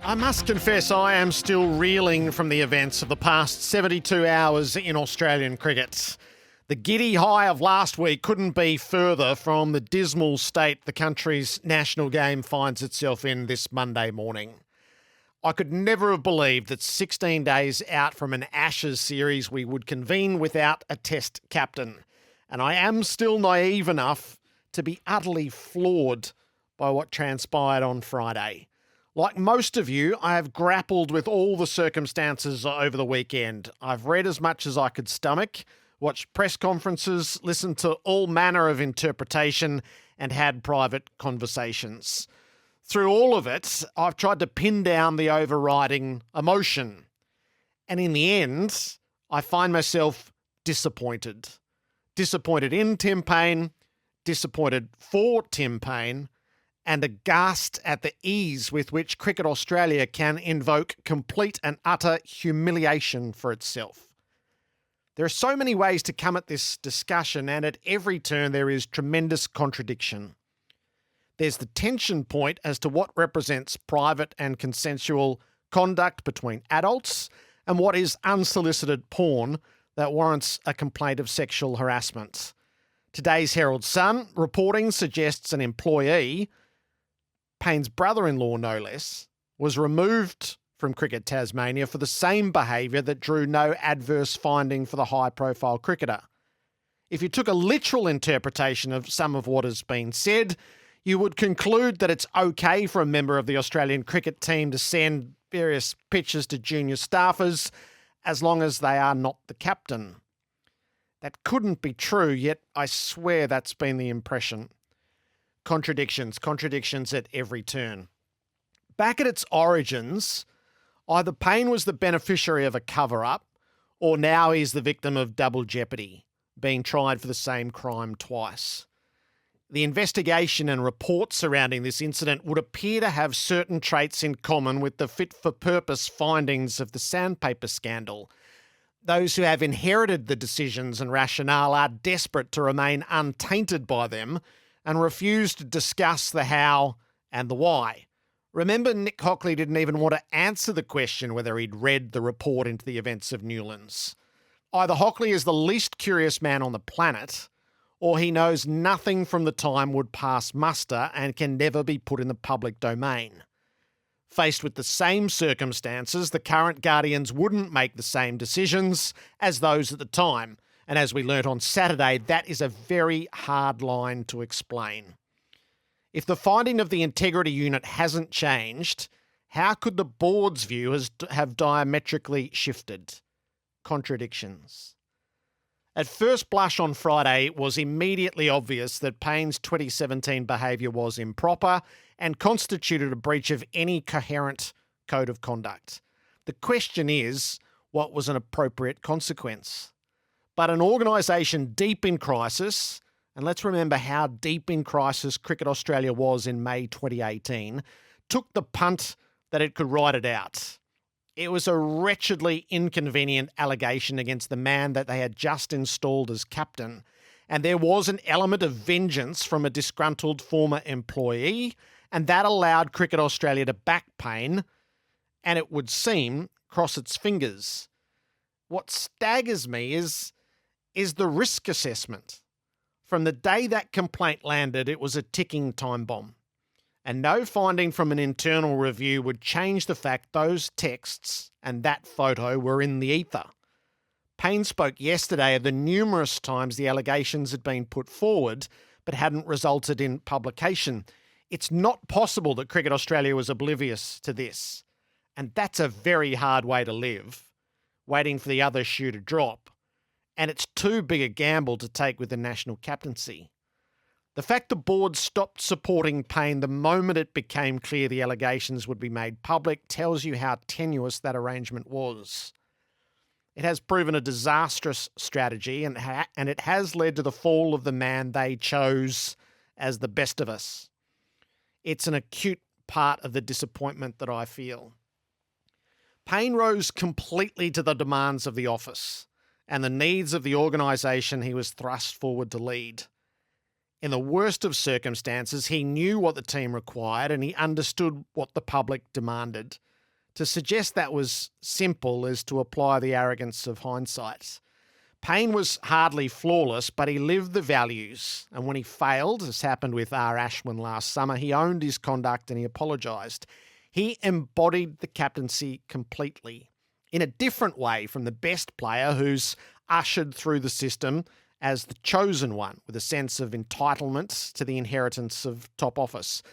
I must confess I am still reeling from the events of the past 72 hours in Australian cricket. The giddy high of last week couldn't be further from the dismal state the country's national game finds itself in this Monday morning. I could never have believed that 16 days out from an Ashes series we would convene without a test captain. And I am still naive enough to be utterly floored by what transpired on Friday. Like most of you, I have grappled with all the circumstances over the weekend. I've read as much as I could stomach, watched press conferences, listened to all manner of interpretation, and had private conversations. Through all of it, I've tried to pin down the overriding emotion. And in the end, I find myself disappointed. Disappointed in Tim Paine, disappointed for Tim Paine, and aghast at the ease with which Cricket Australia can invoke complete and utter humiliation for itself. There are so many ways to come at this discussion, and at every turn there is tremendous contradiction. There's the tension point as to what represents private and consensual conduct between adults and what is unsolicited porn that warrants a complaint of sexual harassment. Today's Herald Sun reporting suggests an employee, Payne's brother-in-law no less, was removed from Cricket Tasmania for the same behaviour that drew no adverse finding for the high-profile cricketer. If you took a literal interpretation of some of what has been said, you would conclude that it's okay for a member of the Australian cricket team to send various pictures to junior staffers as long as they are not the captain. That couldn't be true, yet I swear that's been the impression. Contradictions at every turn. Back at its origins, either Paine was the beneficiary of a cover-up, or now he's the victim of double jeopardy, being tried for the same crime twice. The investigation and reports surrounding this incident would appear to have certain traits in common with the fit-for-purpose findings of the sandpaper scandal. Those who have inherited the decisions and rationale are desperate to remain untainted by them and refuse to discuss the how and the why. Remember, Nick Hockley didn't even want to answer the question whether he'd read the report into the events of Newlands. Either Hockley is the least curious man on the planet, or he knows nothing from the time would pass muster and can never be put in the public domain. Faced with the same circumstances, the current Guardians wouldn't make the same decisions as those at the time. And as we learnt on Saturday, that is a very hard line to explain. If the finding of the integrity unit hasn't changed, how could the board's view have diametrically shifted? Contradictions. At first blush on Friday, it was immediately obvious that Payne's 2017 behaviour was improper and constituted a breach of any coherent code of conduct. The question is, what was an appropriate consequence? But an organisation deep in crisis, and let's remember how deep in crisis Cricket Australia was in May 2018, took the punt that it could ride it out. It was a wretchedly inconvenient allegation against the man that they had just installed as captain, and there was an element of vengeance from a disgruntled former employee, and that allowed Cricket Australia to back Paine, and it would seem, cross its fingers. What staggers me is the risk assessment. From the day that complaint landed, it was a ticking time bomb. And no finding from an internal review would change the fact those texts and that photo were in the ether. Paine spoke yesterday of the numerous times the allegations had been put forward but hadn't resulted in publication. It's not possible that Cricket Australia was oblivious to this. And that's a very hard way to live, waiting for the other shoe to drop. And it's too big a gamble to take with the national captaincy. The fact the board stopped supporting Paine the moment it became clear the allegations would be made public tells you how tenuous that arrangement was. It has proven a disastrous strategy and it has led to the fall of the man they chose as the best of us. It's an acute part of the disappointment that I feel. Paine rose completely to the demands of the office and the needs of the organisation he was thrust forward to lead. In the worst of circumstances, he knew what the team required and he understood what the public demanded. To suggest that was simple is to apply the arrogance of hindsight. Paine was hardly flawless, but he lived the values. And when he failed, as happened with R. Ashwin last summer, he owned his conduct and he apologised. He embodied the captaincy completely, in a different way from the best player who's ushered through the system as the chosen one, with a sense of entitlement to the inheritance of top office.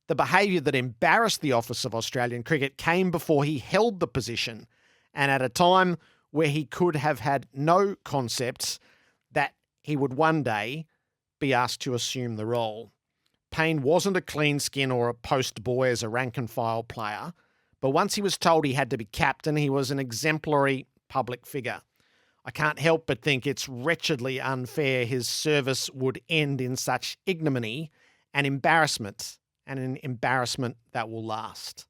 The behaviour that embarrassed the office of Australian cricket came before he held the position, and at a time where he could have had no concept that he would one day be asked to assume the role. Paine wasn't a clean skin or a post boy as a rank and file player, but once he was told he had to be captain, he was an exemplary public figure. I can't help but think it's wretchedly unfair his service would end in such ignominy and embarrassment, and an embarrassment that will last.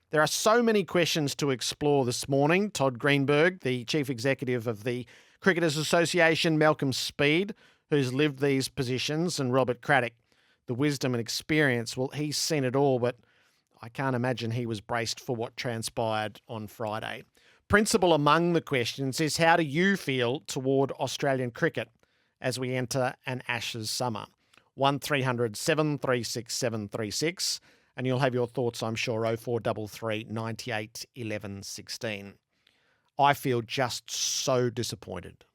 There are so many questions to explore this morning. Todd Greenberg, the Chief Executive of the Cricketers Association, Malcolm Speed, who's lived these positions, and Robert Craddock, the wisdom and experience. Well, he's seen it all, but I can't imagine he was braced for what transpired on Friday. Principal among the questions is, how do you feel toward Australian cricket as we enter an Ashes summer? 1300 736 736, and you'll have your thoughts, I'm sure, 0433 98 11 16. I feel just so disappointed.